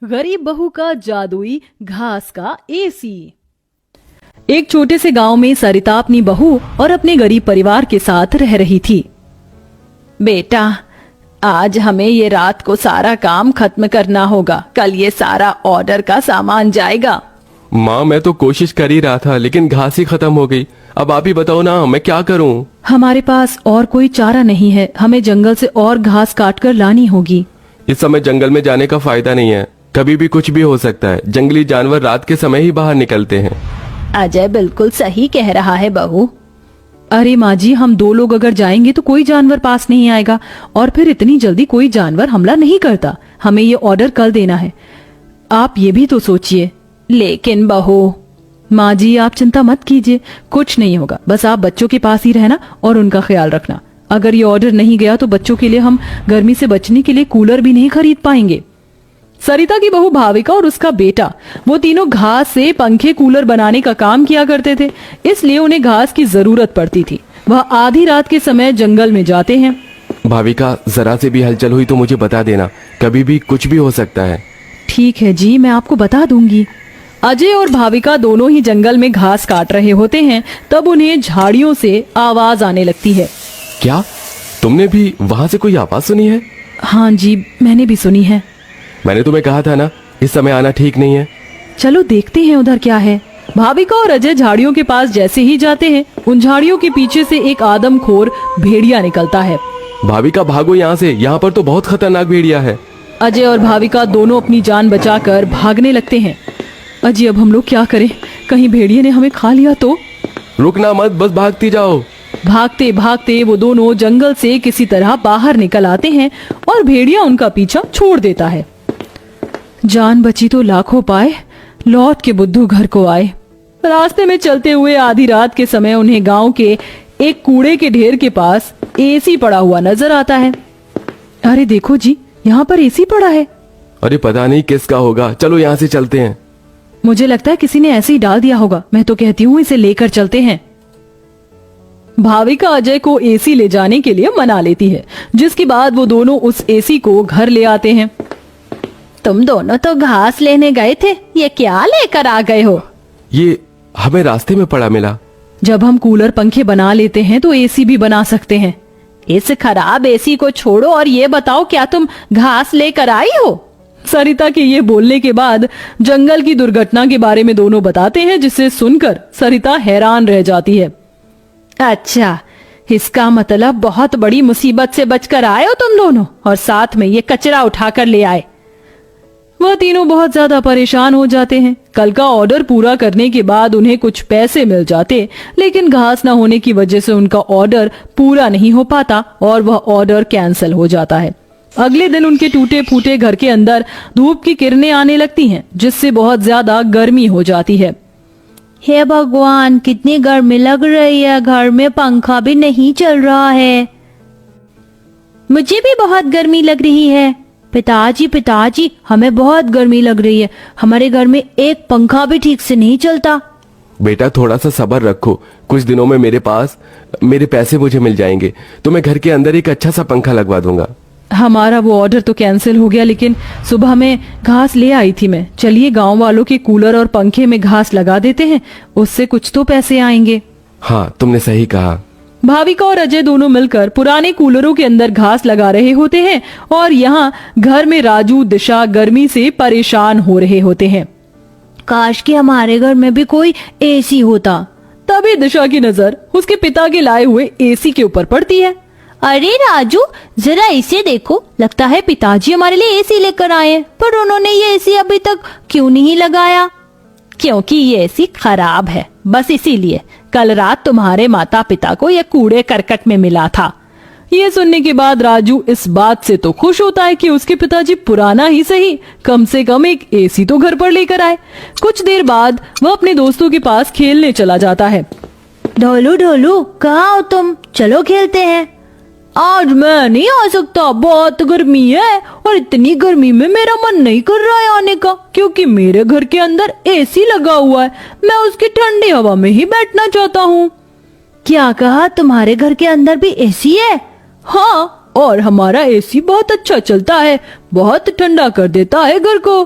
गरीब बहू का जादुई घास का एसी। एक छोटे से गांव में सरिता अपनी बहू और अपने गरीब परिवार के साथ रह रही थी। बेटा, आज हमें ये रात को सारा काम खत्म करना होगा, कल ये सारा ऑर्डर का सामान जाएगा। माँ, मैं तो कोशिश कर ही रहा था लेकिन घास ही खत्म हो गई। अब आप ही बताओ ना, मैं क्या करूँ? हमारे पास और कोई चारा नहीं है, हमें जंगल से और घास काट कर लानी होगी। इस समय जंगल में जाने का फायदा नहीं है, कभी भी कुछ भी हो सकता है। जंगली जानवर रात के समय ही बाहर निकलते हैं। अजय बिल्कुल सही कह रहा है बहू। अरे माँ जी, हम दो लोग अगर जाएंगे तो कोई जानवर पास नहीं आएगा और फिर इतनी जल्दी कोई जानवर हमला नहीं करता। हमें ये ऑर्डर कल देना है, आप ये भी तो सोचिए। लेकिन बहू। माँ जी, आप चिंता मत कीजिए, कुछ नहीं होगा, बस आप बच्चों के पास ही रहना और उनका ख्याल रखना। अगर ये ऑर्डर नहीं गया तो बच्चों के लिए हम गर्मी से बचने के लिए कूलर भी नहीं खरीद पाएंगे। सरिता की बहू भाविका और उसका बेटा, वो तीनों घास से पंखे कूलर बनाने का काम किया करते थे, इसलिए उन्हें घास की जरूरत पड़ती थी। वह आधी रात के समय जंगल में जाते हैं। भाविका, जरा से भी हलचल हुई तो मुझे बता देना, कभी भी कुछ भी हो सकता है। ठीक है जी, मैं आपको बता दूंगी। अजय और भाविका दोनों ही जंगल में घास काट रहे होते हैं, तब उन्हें झाड़ियों से आवाज आने लगती है। क्या तुमने भी वहाँ से कोई आवाज सुनी है? हाँ जी, मैंने भी सुनी है। मैंने तुम्हें कहा था ना, इस समय आना ठीक नहीं है। चलो देखते हैं उधर क्या है। भाविका और अजय झाड़ियों के पास जैसे ही जाते हैं, उन झाड़ियों के पीछे से एक आदमखोर भेड़िया निकलता है। भाविका, भागो यहाँ से, यहाँ पर तो बहुत खतरनाक भेड़िया है। अजय और भाविका दोनों अपनी जान बचाकर भागने लगते हैं। अजय, अब हम लोग क्या करें? कहीं भेड़िए ने हमें खा लिया तो? रुकना मत, बस भागती जाओ। भागते भागते वो दोनों जंगल से किसी तरह बाहर निकल आते हैं और भेड़िया उनका पीछा छोड़ देता है। जान बची तो लाखों पाए, लौट के बुद्धू घर को आए। रास्ते में चलते हुए आधी रात के समय उन्हें गांव के एक कूड़े के ढेर के पास एसी पड़ा हुआ नजर आता है। अरे देखो जी, यहाँ पर एसी पड़ा है। अरे पता नहीं किसका होगा, चलो यहाँ से चलते हैं। मुझे लगता है किसी ने ऐसे ही डाल दिया होगा। मैं तो कहती हूँ इसे लेकर चलते हैं। भाविका अजय को एसी ले जाने के लिए मना लेती है, जिसके बाद वो दोनों उस एसी को घर ले आते हैं। तुम दोनों तो घास लेने गए थे, ये क्या लेकर आ गए हो? ये हमें रास्ते में पड़ा मिला। जब हम कूलर पंखे बना लेते हैं तो एसी भी बना सकते हैं। इस खराब एसी को छोड़ो और ये बताओ, क्या तुम घास लेकर आई हो? सरिता के ये बोलने के बाद जंगल की दुर्घटना के बारे में दोनों बताते हैं, जिसे सुनकर सरिता हैरान रह जाती है। अच्छा, इसका मतलब बहुत बड़ी मुसीबत से बचकर आए हो तुम दोनों, और साथ में ये कचरा उठाकर ले आए। वह तीनों बहुत ज्यादा परेशान हो जाते हैं। कल का ऑर्डर पूरा करने के बाद उन्हें कुछ पैसे मिल जाते, लेकिन घास न होने की वजह से उनका ऑर्डर पूरा नहीं हो पाता और वह ऑर्डर कैंसिल हो जाता है। अगले दिन उनके टूटे फूटे घर के अंदर धूप की किरणें आने लगती हैं, जिससे बहुत ज्यादा गर्मी हो जाती है। हे भगवान, कितनी गर्मी लग रही है, घर में पंखा भी नहीं चल रहा है। मुझे भी बहुत गर्मी लग रही है। पिताजी, हमें बहुत गर्मी लग रही है, हमारे घर में एक पंखा भी ठीक से नहीं चलता। बेटा, थोड़ा सा सब्र रखो, कुछ दिनों में मेरे पैसे मुझे मिल जाएंगे तो मैं घर के अंदर एक अच्छा सा पंखा लगवा दूंगा। हमारा वो ऑर्डर तो कैंसिल हो गया, लेकिन सुबह में घास ले आई थी मैं। चलिए गांव वालों के कूलर और पंखे में घास लगा देते हैं, उससे कुछ तो पैसे आएंगे। हाँ, तुमने सही कहा। भाविका और अजय दोनों मिलकर पुराने कूलरों के अंदर घास लगा रहे होते हैं और यहाँ घर में राजू, दिशा गर्मी से परेशान हो रहे होते हैं। काश कि हमारे घर में भी कोई एसी होता। तभी दिशा की नजर उसके पिता के लाए हुए एसी के ऊपर पड़ती है। अरे राजू, जरा इसे देखो, लगता है पिताजी हमारे लिए एसी लेकर आए हैं, पर उन्होंने ये एसी अभी तक क्यों नहीं लगाया? क्योंकि ये एसी खराब है, बस इसीलिए। कल रात तुम्हारे माता पिता को ये कूड़े करकट में मिला था। ये सुनने के बाद राजू इस बात से तो खुश होता है कि उसके पिताजी पुराना ही सही, कम से कम एक एसी तो घर पर लेकर आए। कुछ देर बाद वह अपने दोस्तों के पास खेलने चला जाता है। ढोलू, कहाँ हो तुम? चलो खेलते हैं। आज मैं नहीं आ सकता, बहुत गर्मी है और इतनी गर्मी में मेरा मन नहीं कर रहा है आने का, क्योंकि मेरे घर के अंदर एसी लगा हुआ है। मैं उसकी ठंडी हवा में ही बैठना चाहता हूँ। क्या कहा? तुम्हारे घर के अंदर भी एसी है? हाँ, और हमारा एसी बहुत अच्छा चलता है, बहुत ठंडा कर देता है घर को।